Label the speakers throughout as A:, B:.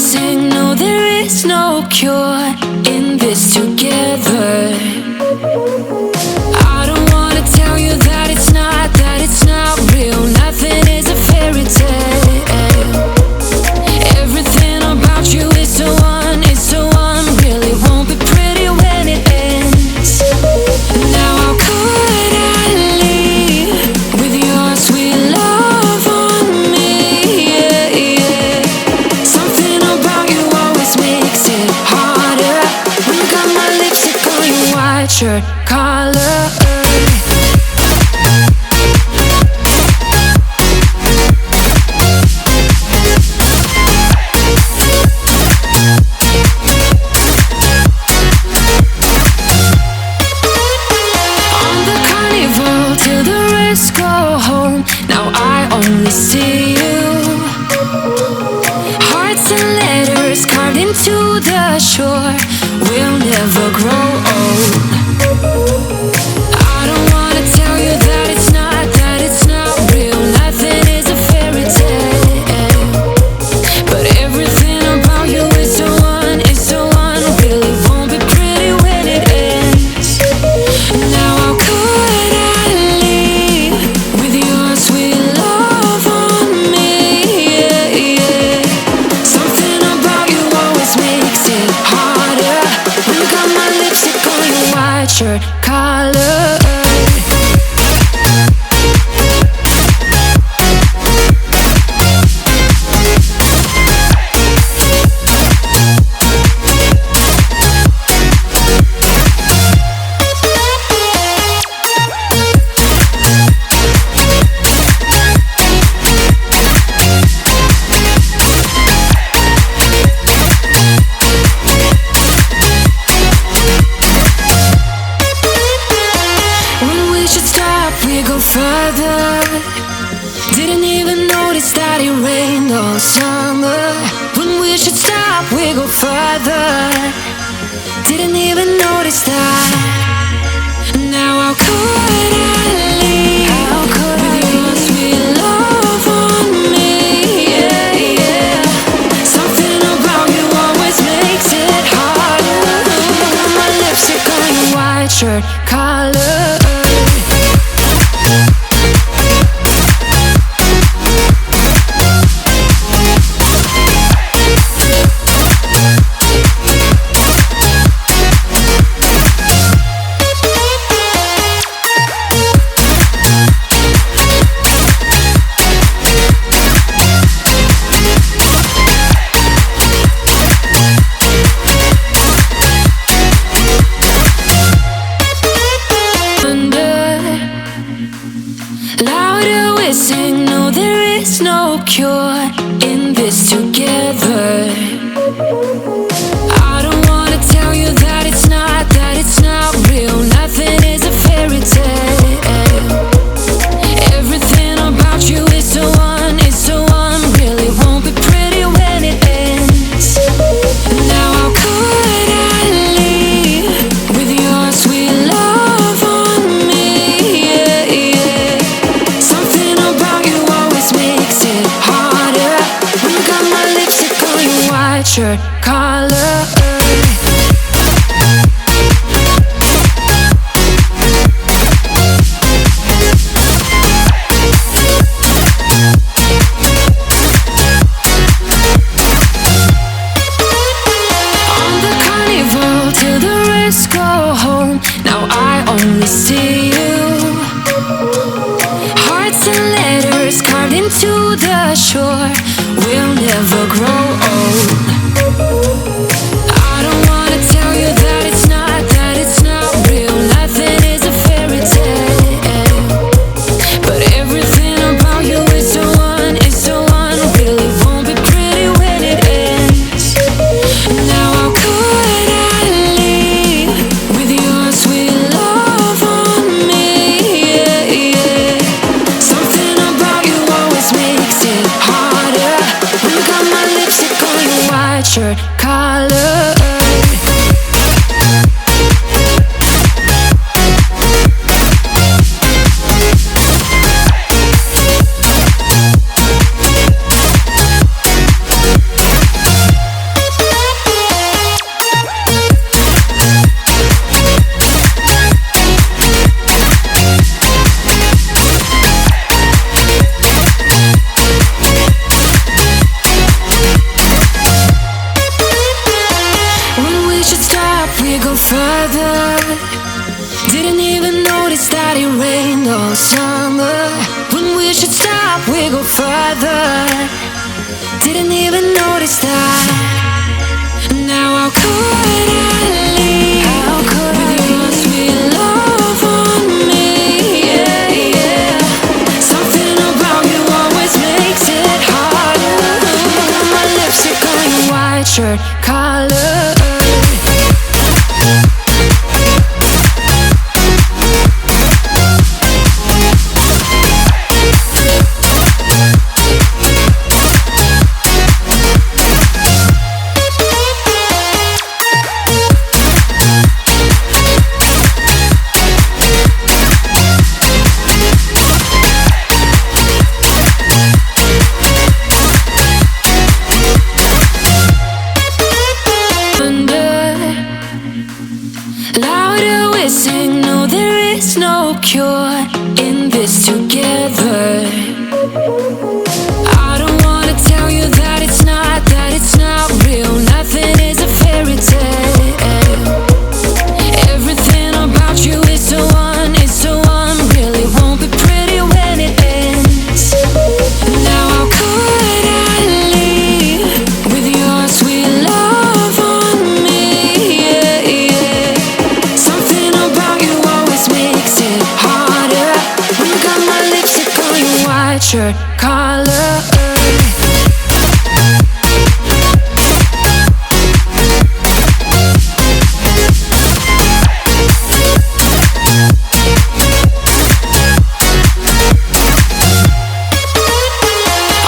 A: sing, no, there is no cure in this together. I don't wanna tell you that it's not real. Nothing is a fairy tale. Everything about you is so unreal. It won't be pretty when it ends. Now how could I leave with your sweet love on me? Yeah, yeah. Something about you always makes it harder. When you got my lipstick on your white shirt collar. See you. Hearts and letters carved into the shore. We'll never grow old. I don't wanna tell you that it's not real. Nothing is a fairy tale. But everything about you is so unreal. It won't be pretty when it ends. Now how could I leave with your sweet love? Shirt collar. We go further. Didn't even notice that it rained all summer. When we should stop, we go further. Didn't even notice that. Now how could I leave with your sweet love on me? Yeah, yeah. Something about you always makes it harder. Got my lipstick on your white shirt collar. Louder we sing, no, there is no cure in this together. I don't wanna tell you that it's not real. Nothing is a fairy tale. Everything about you is so unreal. It won't be pretty when it ends. Now how could I leave with your sweet love on me? Yeah, yeah. Something about you always makes it harder. When you got my lipstick on your white shirt collar. Now I only see you. Hearts and letters carved into the shore. We'll never grow old. I don't wanna tell you that it's not real. Nothing is a fairy tale. But everything about you is so unreal. It won't be pretty when it ends. Now how could I leave with your sweet love on me? Yeah, yeah. Something about you always makes it harder. When you got my lips further. Didn't even notice that. Now how could I leave with your sweet love on me? Yeah, yeah. Something about you always makes it harder. My lipstick on your white shirt collar. Cure in this together. I don't wanna tell you that it's not real. Nothing is a fairy tale. Everything about you is so unreal. It won't be pretty when it ends. Now how could I leave with your sweet love on me? Yeah, yeah. Something about you always makes it harder. When you got my lipstick on your white shirt collar.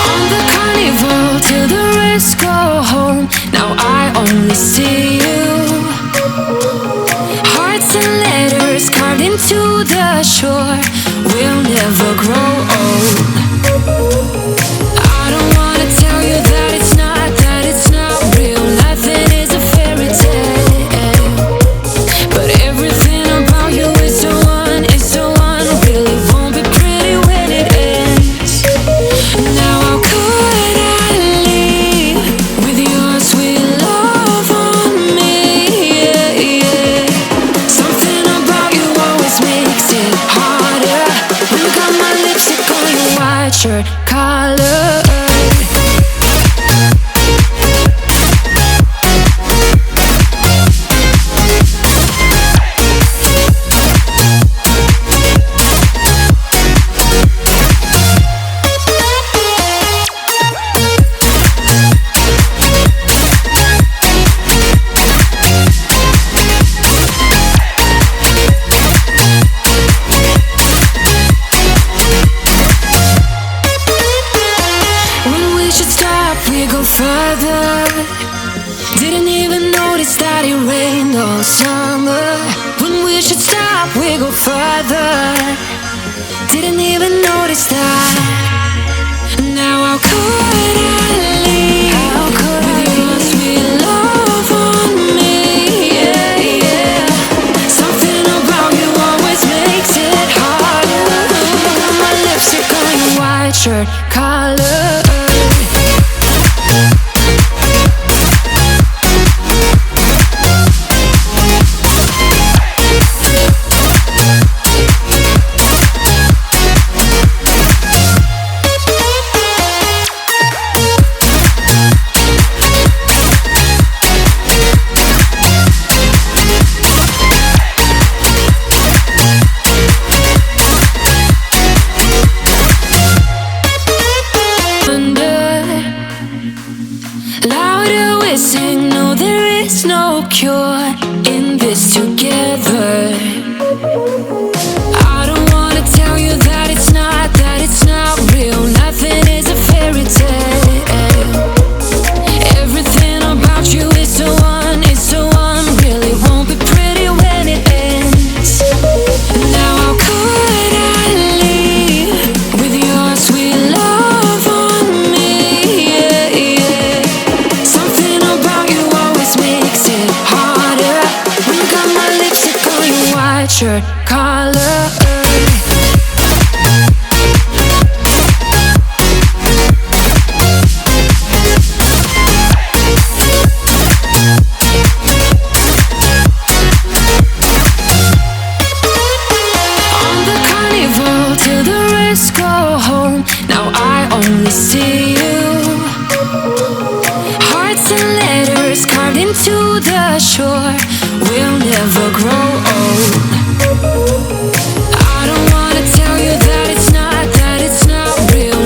A: On the carnival till the rest go home. Now I only see you. Hearts and letters carved into the shore. We'll never grow old. I don't wanna tell you that it's not real. Nothing is a fairy tale. But everything about you is so unreal. It won't be pretty when it ends. Now how could I leave with your sweet love on me? Yeah, yeah. Something about you always makes it harder. When you got my lipstick on your white shirt collar. We go further. Didn't even notice that it rained all summer. When we should stop, we go further. Didn't even notice that. Now how could I leave with your sweet love on me? Yeah, yeah. Something about you always makes it harder. My lipstick on your white shirt collar. Louder we sing, no there is no cure in this together. I don't wanna tell you that it's not real. Nothing is a fairy tale. Everything about you is so unreal. It won't be pretty when it ends. Now how could I leave with your sweet love on me? Yeah, yeah. Something about you always makes it harder. to the shore. We'll never grow old.